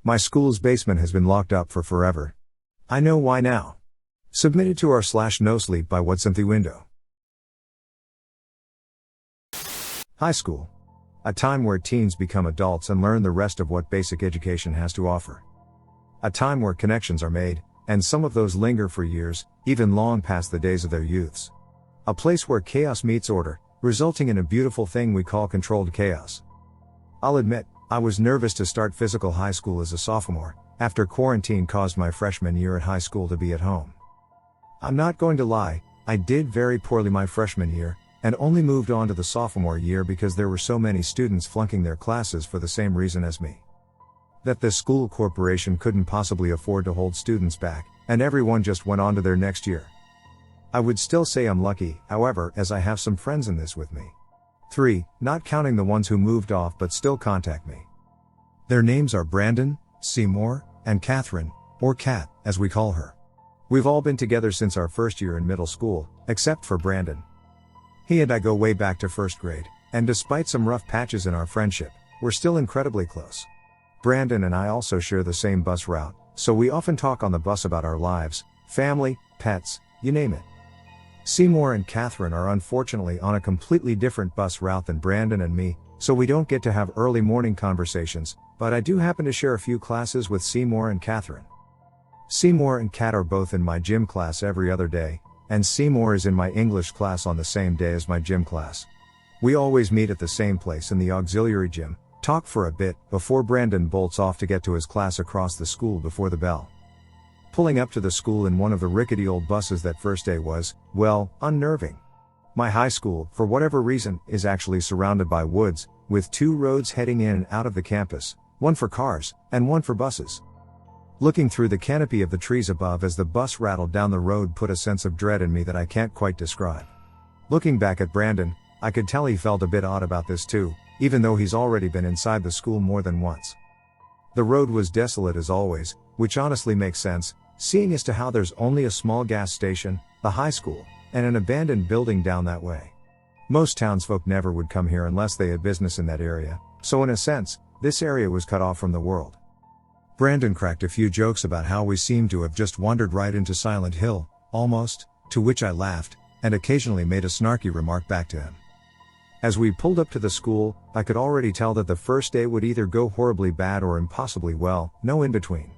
My school's basement has been locked up for forever. I know why now. Submitted to r/nosleep by What's in the Window. High school. A time where teens become adults and learn the rest of what basic education has to offer. A time where connections are made, and some of those linger for years, even long past the days of their youths. A place where chaos meets order, resulting in a beautiful thing we call controlled chaos. I'll admit, I was nervous to start physical high school as a sophomore, after quarantine caused my freshman year at high school to be at home. I'm not going to lie, I did very poorly my freshman year, and only moved on to the sophomore year because there were so many students flunking their classes for the same reason as me. That the school corporation couldn't possibly afford to hold students back, and everyone just went on to their next year. I would still say I'm lucky, however, as I have some friends in this with me. 3, not counting the ones who moved off but still contact me. Their names are Brandon, Seymour, and Catherine, or Kat, as we call her. We've all been together since our first year in middle school, except for Brandon. He and I go way back to first grade, and despite some rough patches in our friendship, we're still incredibly close. Brandon and I also share the same bus route, so we often talk on the bus about our lives, family, pets, you name it. Seymour and Catherine are unfortunately on a completely different bus route than Brandon and me, so we don't get to have early morning conversations, but I do happen to share a few classes with Seymour and Catherine. Seymour and Kat are both in my gym class every other day, and Seymour is in my English class on the same day as my gym class. We always meet at the same place in the auxiliary gym, talk for a bit, before Brandon bolts off to get to his class across the school before the bell. Pulling up to the school in one of the rickety old buses that first day was, well, unnerving. My high school, for whatever reason, is actually surrounded by woods, with 2 roads heading in and out of the campus, one for cars, and one for buses. Looking through the canopy of the trees above as the bus rattled down the road put a sense of dread in me that I can't quite describe. Looking back at Brandon, I could tell he felt a bit odd about this too, even though he's already been inside the school more than once. The road was desolate as always, which honestly makes sense, seeing as to how there's only a small gas station, the high school, and an abandoned building down that way. Most townsfolk never would come here unless they had business in that area, so in a sense, this area was cut off from the world. Brandon cracked a few jokes about how we seemed to have just wandered right into Silent Hill, almost, to which I laughed, and occasionally made a snarky remark back to him. As we pulled up to the school, I could already tell that the first day would either go horribly bad or impossibly well, no in between.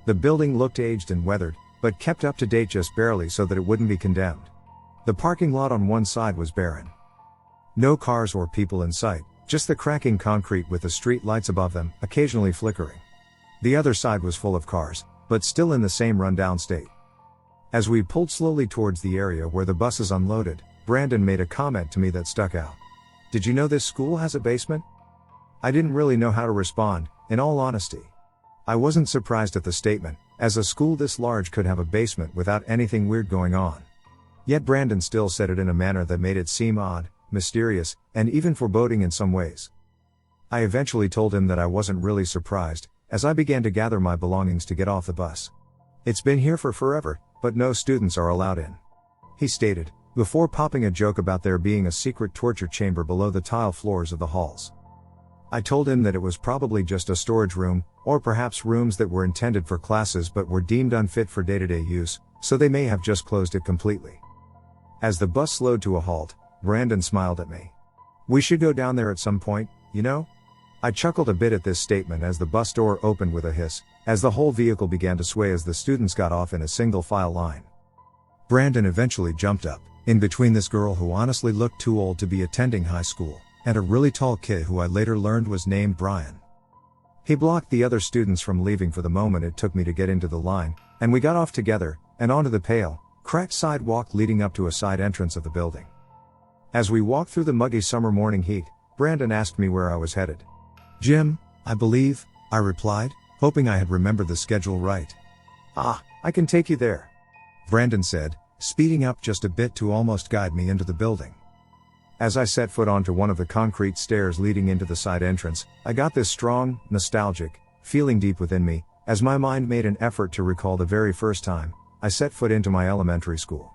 The building looked aged and weathered, but kept up to date just barely so that it wouldn't be condemned. The parking lot on one side was barren. No cars or people in sight, just the cracking concrete with the street lights above them, occasionally flickering. The other side was full of cars, but still in the same rundown state. As we pulled slowly towards the area where the buses unloaded, Brandon made a comment to me that stuck out. "Did you know this school has a basement?" I didn't really know how to respond, in all honesty. I wasn't surprised at the statement, as a school this large could have a basement without anything weird going on. Yet Brandon still said it in a manner that made it seem odd, mysterious, and even foreboding in some ways. I eventually told him that I wasn't really surprised, as I began to gather my belongings to get off the bus. "It's been here for forever, but no students are allowed in," he stated, before popping a joke about there being a secret torture chamber below the tile floors of the halls. I told him that it was probably just a storage room, or perhaps rooms that were intended for classes but were deemed unfit for day-to-day use, so they may have just closed it completely. As the bus slowed to a halt, Brandon smiled at me. "We should go down there at some point, you know?" I chuckled a bit at this statement as the bus door opened with a hiss, as the whole vehicle began to sway as the students got off in a single file line. Brandon eventually jumped up, in between this girl who honestly looked too old to be attending high school, and a really tall kid who I later learned was named Brian. He blocked the other students from leaving for the moment it took me to get into the line, and we got off together, and onto the pale, cracked sidewalk leading up to a side entrance of the building. As we walked through the muggy summer morning heat, Brandon asked me where I was headed. "Gym, I believe," I replied, hoping I had remembered the schedule right. "Ah, I can take you there," Brandon said, speeding up just a bit to almost guide me into the building. As I set foot onto one of the concrete stairs leading into the side entrance, I got this strong, nostalgic feeling deep within me, as my mind made an effort to recall the very first time I set foot into my elementary school.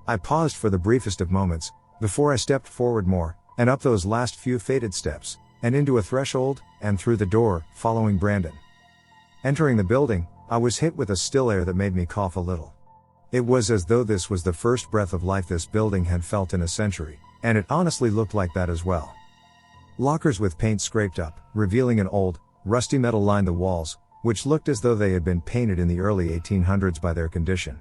I paused for the briefest of moments, before I stepped forward more, and up those last few faded steps, and into a threshold, and through the door, following Brandon. Entering the building, I was hit with a still air that made me cough a little. It was as though this was the first breath of life this building had felt in a century, and it honestly looked like that as well. Lockers with paint scraped up, revealing an old, rusty metal lined the walls, which looked as though they had been painted in the early 1800s by their condition.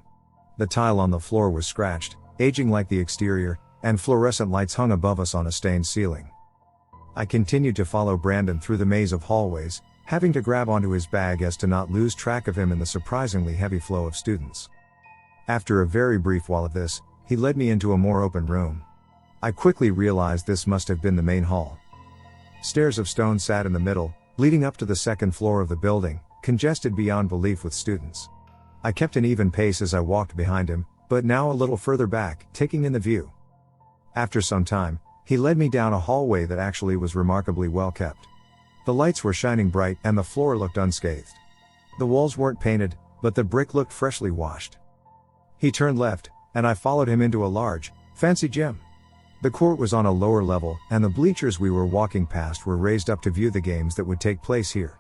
The tile on the floor was scratched, aging like the exterior, and fluorescent lights hung above us on a stained ceiling. I continued to follow Brandon through the maze of hallways, having to grab onto his bag as to not lose track of him in the surprisingly heavy flow of students. After a very brief while of this, he led me into a more open room. I quickly realized this must have been the main hall. Stairs of stone sat in the middle, leading up to the second floor of the building, congested beyond belief with students. I kept an even pace as I walked behind him, but now a little further back, taking in the view. After some time, he led me down a hallway that actually was remarkably well kept. The lights were shining bright and the floor looked unscathed. The walls weren't painted, but the brick looked freshly washed. He turned left, and I followed him into a large, fancy gym. The court was on a lower level, and the bleachers we were walking past were raised up to view the games that would take place here.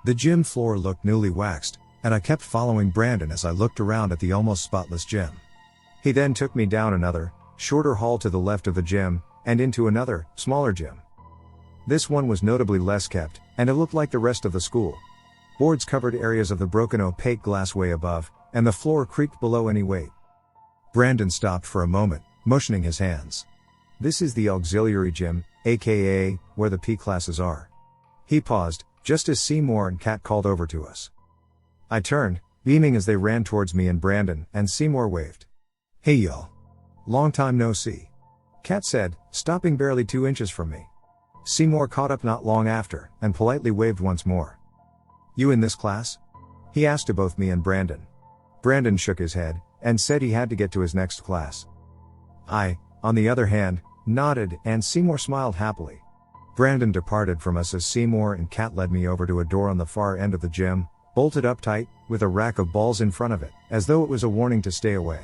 The gym floor looked newly waxed, and I kept following Brandon as I looked around at the almost spotless gym. He then took me down another, shorter hall to the left of the gym, and into another, smaller gym. This one was notably less kept, and it looked like the rest of the school. Boards covered areas of the broken opaque glass way above, and the floor creaked below any weight. Brandon stopped for a moment, motioning his hands. This is the auxiliary gym, aka, where the P classes are. He paused, just as Seymour and Kat called over to us. I turned, beaming as they ran towards me and Brandon, and Seymour waved. "Hey y'all. Long time no see," Kat said, stopping barely 2 inches from me. Seymour caught up not long after, and politely waved once more. "You in this class?" he asked to both me and Brandon. Brandon shook his head, and said he had to get to his next class. I, on the other hand, nodded, and Seymour smiled happily. Brandon departed from us as Seymour and Kat led me over to a door on the far end of the gym, bolted up tight, with a rack of balls in front of it, as though it was a warning to stay away.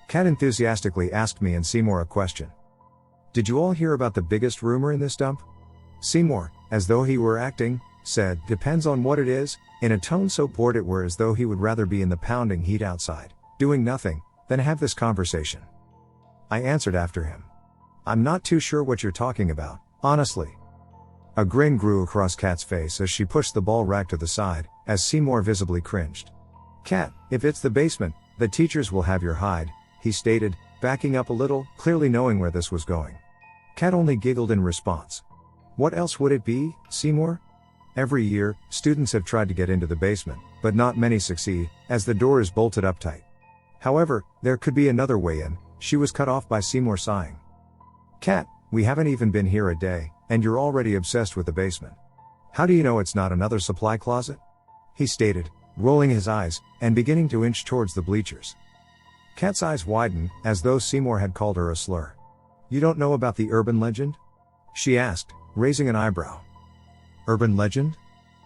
Kat enthusiastically asked me and Seymour a question. "Did you all hear about the biggest rumor in this dump?" Seymour, as though he were acting, said, "Depends on what it is," in a tone so bored it were as though he would rather be in the pounding heat outside, doing nothing, than have this conversation. I answered after him. "I'm not too sure what you're talking about, honestly." A grin grew across Kat's face as she pushed the ball rack to the side, as Seymour visibly cringed. "Kat, if it's the basement, the teachers will have your hide," he stated, backing up a little, clearly knowing where this was going. Kat only giggled in response. "What else would it be, Seymour? Every year, students have tried to get into the basement, but not many succeed, as the door is bolted up tight. However, there could be another way in," she was cut off by Seymour sighing. "Kat, we haven't even been here a day, and you're already obsessed with the basement. How do you know it's not another supply closet?" he stated, rolling his eyes, and beginning to inch towards the bleachers. Kat's eyes widened, as though Seymour had called her a slur. "You don't know about the urban legend?" she asked, raising an eyebrow. "Urban legend?"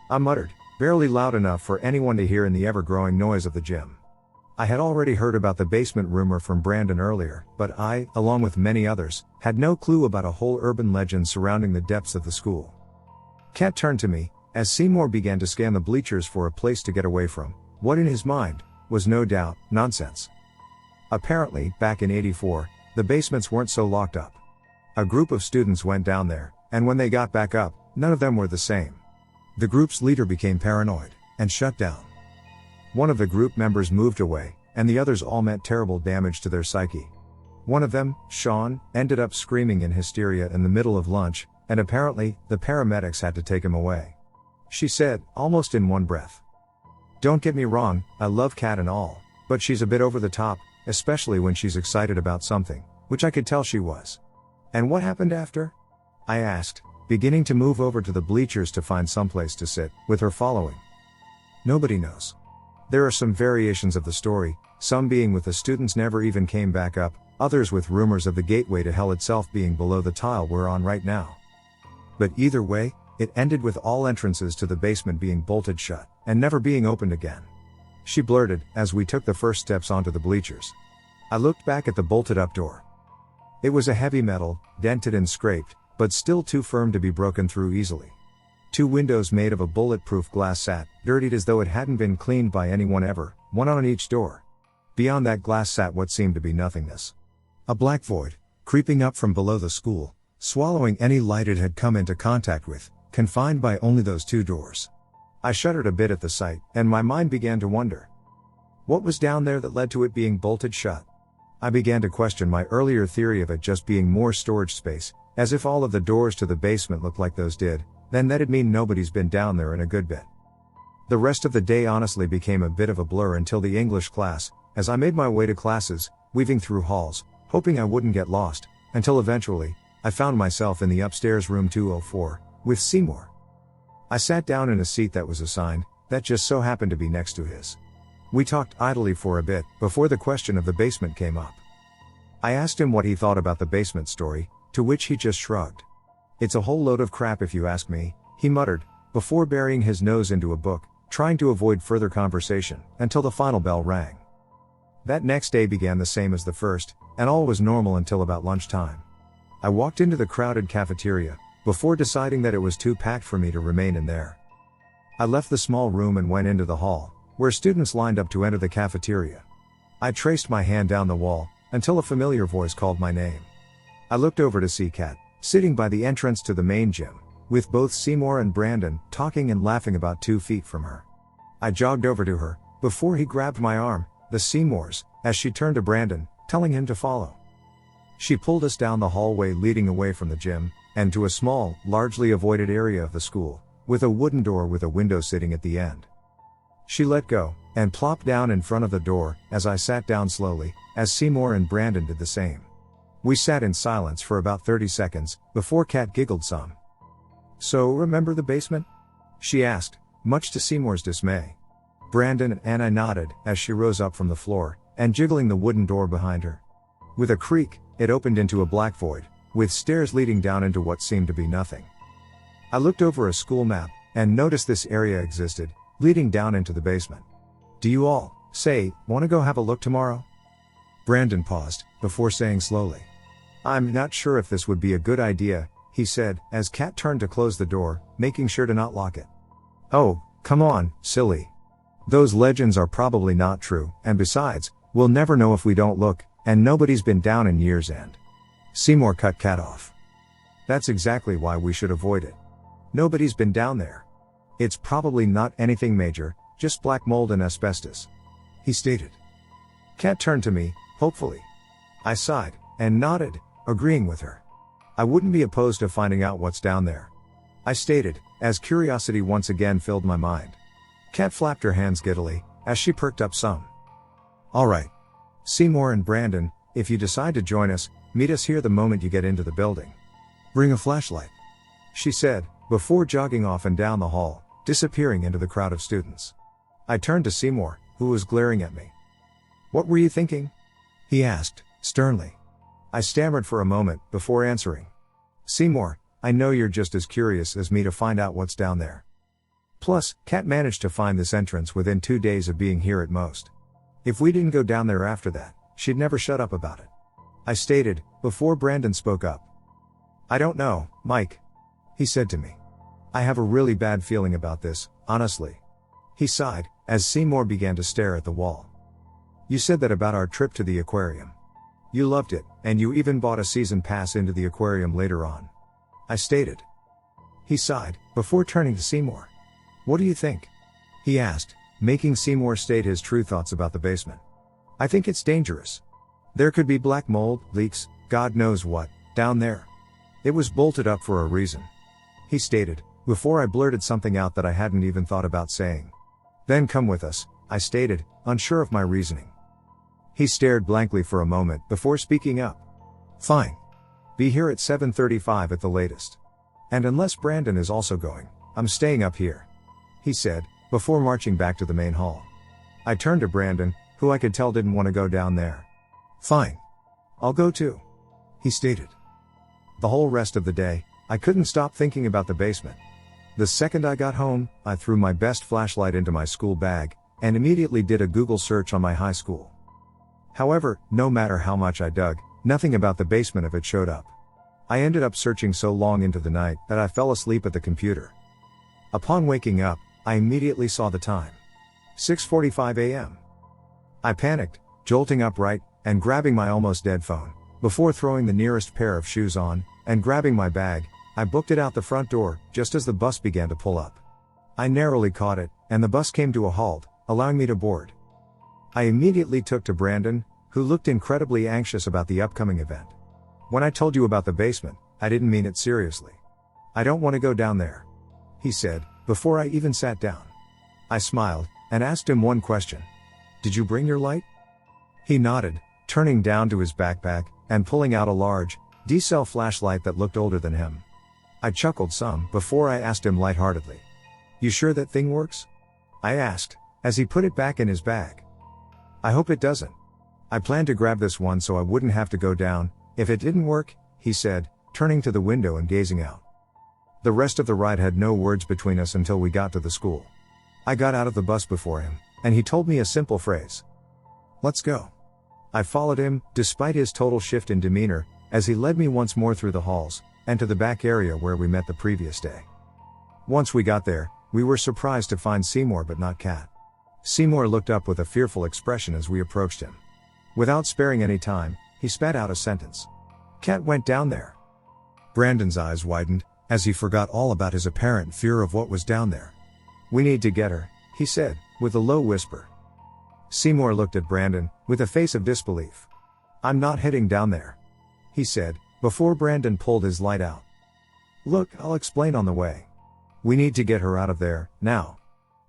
I muttered, barely loud enough for anyone to hear in the ever-growing noise of the gym. I had already heard about the basement rumor from Brandon earlier, but I, along with many others, had no clue about a whole urban legend surrounding the depths of the school. Kat turned to me, as Seymour began to scan the bleachers for a place to get away from, what in his mind, was no doubt, nonsense. Apparently, back in '84, the basements weren't so locked up. A group of students went down there, and when they got back up, none of them were the same. The group's leader became paranoid, and shut down. One of the group members moved away, and the others all met terrible damage to their psyche. One of them, Sean, ended up screaming in hysteria in the middle of lunch, and apparently, the paramedics had to take him away. She said, almost in one breath. "Don't get me wrong, I love Kat and all, but she's a bit over the top, especially when she's excited about something," which I could tell she was. "And what happened after?" I asked, beginning to move over to the bleachers to find someplace to sit, with her following. "Nobody knows. There are some variations of the story, some being with the students never even came back up, others with rumors of the gateway to hell itself being below the tile we're on right now. But either way, it ended with all entrances to the basement being bolted shut, and never being opened again," she blurted, as we took the first steps onto the bleachers. I looked back at the bolted up door. It was a heavy metal, dented and scraped, but still too firm to be broken through easily. Two windows made of a bulletproof glass sat, dirtied as though it hadn't been cleaned by anyone ever, one on each door. Beyond that glass sat what seemed to be nothingness. A black void, creeping up from below the school, swallowing any light it had come into contact with, confined by only those two doors. I shuddered a bit at the sight, and my mind began to wonder. What was down there that led to it being bolted shut? I began to question my earlier theory of it just being more storage space, as if all of the doors to the basement looked like those did, then that'd mean nobody's been down there in a good bit. The rest of the day honestly became a bit of a blur until the English class, as I made my way to classes, weaving through halls, hoping I wouldn't get lost, until eventually, I found myself in the upstairs room 204, with Seymour. I sat down in a seat that was assigned, that just so happened to be next to his. We talked idly for a bit, before the question of the basement came up. I asked him what he thought about the basement story, to which he just shrugged. "It's a whole load of crap if you ask me," he muttered, before burying his nose into a book, trying to avoid further conversation, until the final bell rang. That next day began the same as the first, and all was normal until about lunchtime. I walked into the crowded cafeteria, before deciding that it was too packed for me to remain in there. I left the small room and went into the hall, where students lined up to enter the cafeteria. I traced my hand down the wall, until a familiar voice called my name. I looked over to see Kat, sitting by the entrance to the main gym, with both Seymour and Brandon talking and laughing about 2 feet from her. I jogged over to her, before he grabbed my arm, the Seymours, as she turned to Brandon, telling him to follow. She pulled us down the hallway leading away from the gym, and to a small, largely avoided area of the school, with a wooden door with a window sitting at the end. She let go, and plopped down in front of the door, as I sat down slowly, as Seymour and Brandon did the same. We sat in silence for about 30 seconds, before Kat giggled some. "So, remember the basement?" she asked, much to Seymour's dismay. Brandon and I nodded, as she rose up from the floor, and jiggling the wooden door behind her. With a creak, it opened into a black void, with stairs leading down into what seemed to be nothing. I looked over a school map, and noticed this area existed, leading down into the basement. "Do you all, want to go have a look tomorrow?" Brandon paused, before saying slowly. "I'm not sure if this would be a good idea," he said, as Kat turned to close the door, making sure to not lock it. "Oh, come on, silly. Those legends are probably not true, and besides, we'll never know if we don't look, and nobody's been down in years and..." Seymour cut Kat off. "That's exactly why we should avoid it. Nobody's been down there. It's probably not anything major, just black mold and asbestos," he stated. Kat turned to me, hopefully. I sighed, and nodded, agreeing with her. I wouldn't be opposed to finding out what's down there, I stated, as curiosity once again filled my mind. Kat flapped her hands giddily, as she perked up some. "All right. Seymour and Brandon, if you decide to join us, meet us here the moment you get into the building. Bring a flashlight," she said, before jogging off and down the hall, disappearing into the crowd of students. I turned to Seymour, who was glaring at me. "What were you thinking?" he asked, sternly. I stammered for a moment, before answering. "Seymour, I know you're just as curious as me to find out what's down there. Plus, Kat managed to find this entrance within 2 days of being here at most. If we didn't go down there after that, she'd never shut up about it," I stated, before Brandon spoke up. "I don't know, Mike," he said to me. "I have a really bad feeling about this, honestly." He sighed, as Seymour began to stare at the wall. "You said that about our trip to the aquarium. You loved it, and you even bought a season pass into the aquarium later on," I stated. He sighed, before turning to Seymour. "What do you think?" he asked, making Seymour state his true thoughts about the basement. "I think it's dangerous. There could be black mold, leaks, God knows what, down there. It was bolted up for a reason," he stated, before I blurted something out that I hadn't even thought about saying. "Then come with us," I stated, unsure of my reasoning. He stared blankly for a moment before speaking up. "Fine. Be here at 7:35 at the latest. And unless Brandon is also going, I'm staying up here," he said, before marching back to the main hall. I turned to Brandon, who I could tell didn't want to go down there. "Fine. I'll go too," he stated. The whole rest of the day, I couldn't stop thinking about the basement. The second I got home, I threw my best flashlight into my school bag, and immediately did a Google search on my high school. However, no matter how much I dug, nothing about the basement of it showed up. I ended up searching so long into the night that I fell asleep at the computer. Upon waking up, I immediately saw the time. 6:45 a.m. I panicked, jolting upright, and grabbing my almost dead phone. Before throwing the nearest pair of shoes on, and grabbing my bag, I booked it out the front door, just as the bus began to pull up. I narrowly caught it, and the bus came to a halt, allowing me to board. I immediately took to Brandon, who looked incredibly anxious about the upcoming event. "When I told you about the basement, I didn't mean it seriously. I don't want to go down there," he said, before I even sat down. I smiled, and asked him one question. "Did you bring your light?" He nodded, turning down to his backpack, and pulling out a large, D-cell flashlight that looked older than him. I chuckled some, before I asked him lightheartedly, "You sure that thing works?" I asked, as he put it back in his bag. "I hope it doesn't. I planned to grab this one so I wouldn't have to go down, if it didn't work," he said, turning to the window and gazing out. The rest of the ride had no words between us until we got to the school. I got out of the bus before him, and he told me a simple phrase. "Let's go." I followed him, despite his total shift in demeanor, as he led me once more through the halls, and to the back area where we met the previous day. Once we got there, we were surprised to find Seymour but not Kat. Seymour looked up with a fearful expression as we approached him. Without sparing any time, he spat out a sentence. "Kat went down there." Brandon's eyes widened, as he forgot all about his apparent fear of what was down there. "We need to get her," he said, with a low whisper. Seymour looked at Brandon, with a face of disbelief. "I'm not heading down there," he said, before Brandon pulled his light out. "Look, I'll explain on the way. We need to get her out of there, now,"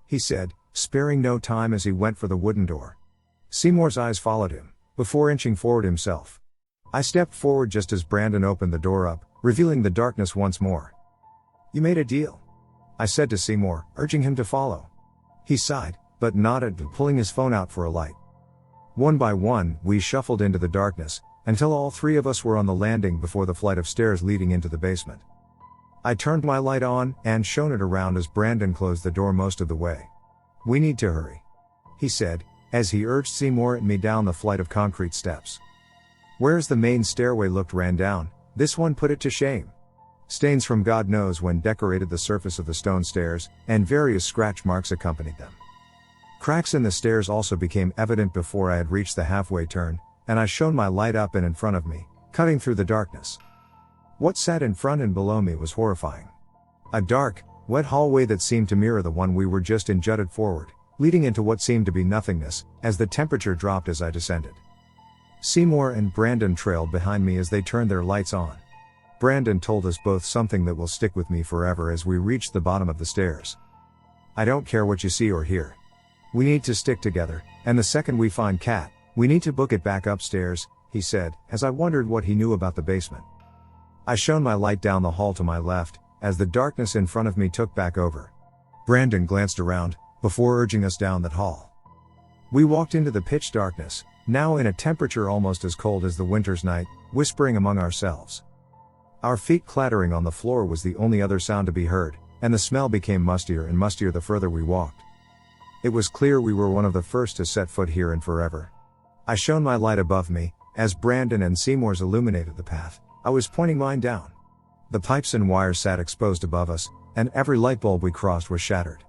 he said, sparing no time as he went for the wooden door. Seymour's eyes followed him, before inching forward himself. I stepped forward just as Brandon opened the door up, revealing the darkness once more. "You made a deal," I said to Seymour, urging him to follow. He sighed, but nodded, pulling his phone out for a light. One by one, we shuffled into the darkness, until all three of us were on the landing before the flight of stairs leading into the basement. I turned my light on, and shone it around as Brandon closed the door most of the way. "We need to hurry," he said, as he urged Seymour and me down the flight of concrete steps. Whereas the main stairway looked ran down, this one put it to shame. Stains from God knows when decorated the surface of the stone stairs, and various scratch marks accompanied them. Cracks in the stairs also became evident before I had reached the halfway turn, and I shone my light up and in front of me, cutting through the darkness. What sat in front and below me was horrifying. A dark, wet hallway that seemed to mirror the one we were just in jutted forward, leading into what seemed to be nothingness, as the temperature dropped as I descended. Seymour and Brandon trailed behind me as they turned their lights on. Brandon told us both something that will stick with me forever as we reached the bottom of the stairs. "I don't care what you see or hear. We need to stick together, and the second we find Kat, we need to book it back upstairs," he said, as I wondered what he knew about the basement. I shone my light down the hall to my left, as the darkness in front of me took back over. Brandon glanced around, before urging us down that hall. We walked into the pitch darkness, now in a temperature almost as cold as the winter's night, whispering among ourselves. Our feet clattering on the floor was the only other sound to be heard, and the smell became mustier and mustier the further we walked. It was clear we were one of the first to set foot here and forever. I shone my light above me, as Brandon and Seymour's illuminated the path. I was pointing mine down. The pipes and wires sat exposed above us, and every light bulb we crossed was shattered.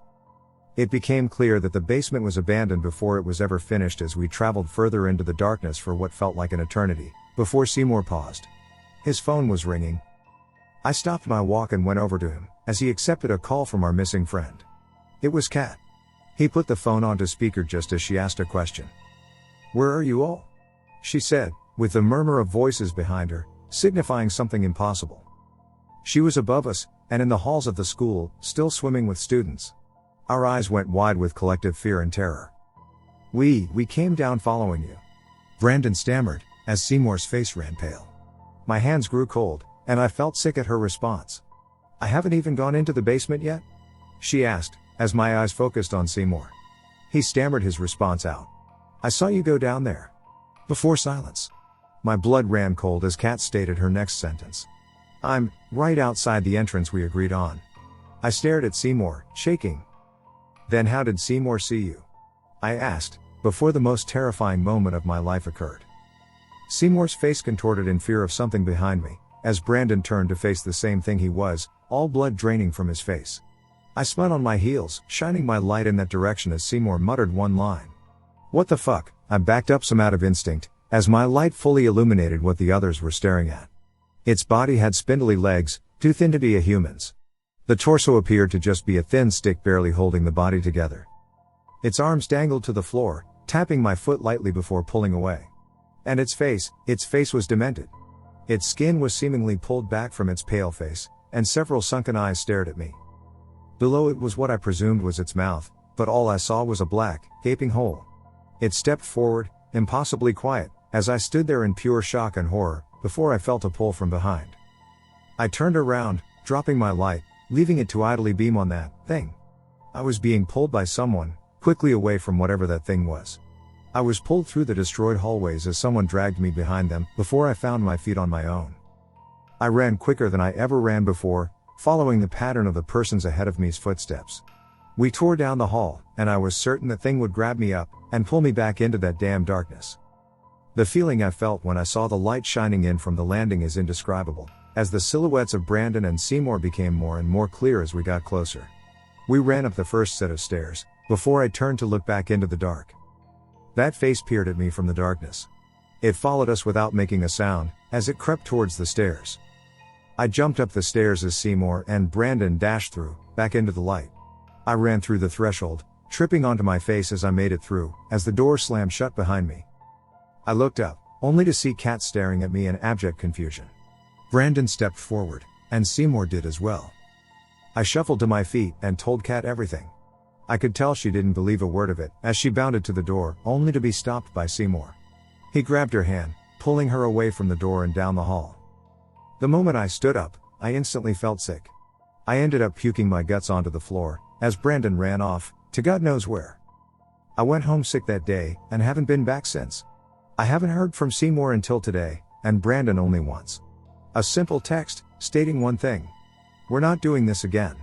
It became clear that the basement was abandoned before it was ever finished as we traveled further into the darkness for what felt like an eternity, before Seymour paused. His phone was ringing. I stopped my walk and went over to him, as he accepted a call from our missing friend. It was Kat. He put the phone onto speaker just as she asked a question. "Where are you all?" she said, with the murmur of voices behind her, signifying something impossible. She was above us, and in the halls of the school, still swimming with students. Our eyes went wide with collective fear and terror. We came down following you," Brandon stammered, as Seymour's face ran pale. My hands grew cold, and I felt sick at her response. "I haven't even gone into the basement yet?" she asked, as my eyes focused on Seymour. He stammered his response out. "I saw you go down there." Before silence. My blood ran cold as Kat stated her next sentence. "I'm right outside the entrance we agreed on." I stared at Seymour, shaking. "Then how did Seymour see you?" I asked, before the most terrifying moment of my life occurred. Seymour's face contorted in fear of something behind me, as Brandon turned to face the same thing he was, all blood draining from his face. I spun on my heels, shining my light in that direction as Seymour muttered one line. What the fuck? I backed up some out of instinct, as my light fully illuminated what the others were staring at. Its body had spindly legs, too thin to be a human's. The torso appeared to just be a thin stick barely holding the body together. Its arms dangled to the floor, tapping my foot lightly before pulling away. And its face was demented. Its skin was seemingly pulled back from its pale face, and several sunken eyes stared at me. Below it was what I presumed was its mouth, but all I saw was a black, gaping hole. It stepped forward, impossibly quiet, as I stood there in pure shock and horror, before I felt a pull from behind. I turned around, dropping my light, leaving it to idly beam on that thing. I was being pulled by someone, quickly away from whatever that thing was. I was pulled through the destroyed hallways as someone dragged me behind them, before I found my feet on my own. I ran quicker than I ever ran before, following the pattern of the persons ahead of me's footsteps. We tore down the hall, and I was certain the thing would grab me up, and pull me back into that damn darkness. The feeling I felt when I saw the light shining in from the landing is indescribable, as the silhouettes of Brandon and Seymour became more and more clear as we got closer. We ran up the first set of stairs, before I turned to look back into the dark. That face peered at me from the darkness. It followed us without making a sound, as it crept towards the stairs. I jumped up the stairs as Seymour and Brandon dashed through, back into the light. I ran through the threshold, tripping onto my face as I made it through, as the door slammed shut behind me. I looked up, only to see Kat staring at me in abject confusion. Brandon stepped forward, and Seymour did as well. I shuffled to my feet and told Kat everything. I could tell she didn't believe a word of it, as she bounded to the door, only to be stopped by Seymour. He grabbed her hand, pulling her away from the door and down the hall. The moment I stood up, I instantly felt sick. I ended up puking my guts onto the floor, as Brandon ran off, to God knows where. I went home sick that day, and haven't been back since. I haven't heard from Seymour until today, and Brandon only once. A simple text, stating one thing. We're not doing this again.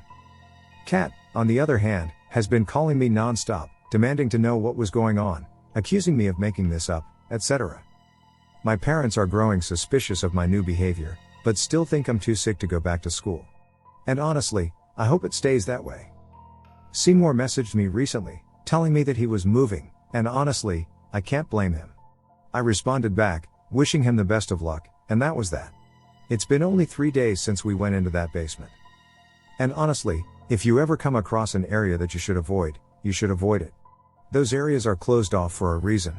Kat, on the other hand, has been calling me non-stop, demanding to know what was going on, accusing me of making this up, etc. My parents are growing suspicious of my new behavior, but still think I'm too sick to go back to school. And honestly, I hope it stays that way. Seymour messaged me recently, telling me that he was moving, and honestly, I can't blame him. I responded back, wishing him the best of luck, and that was that. It's been only 3 days since we went into that basement. And honestly, if you ever come across an area that you should avoid it. Those areas are closed off for a reason.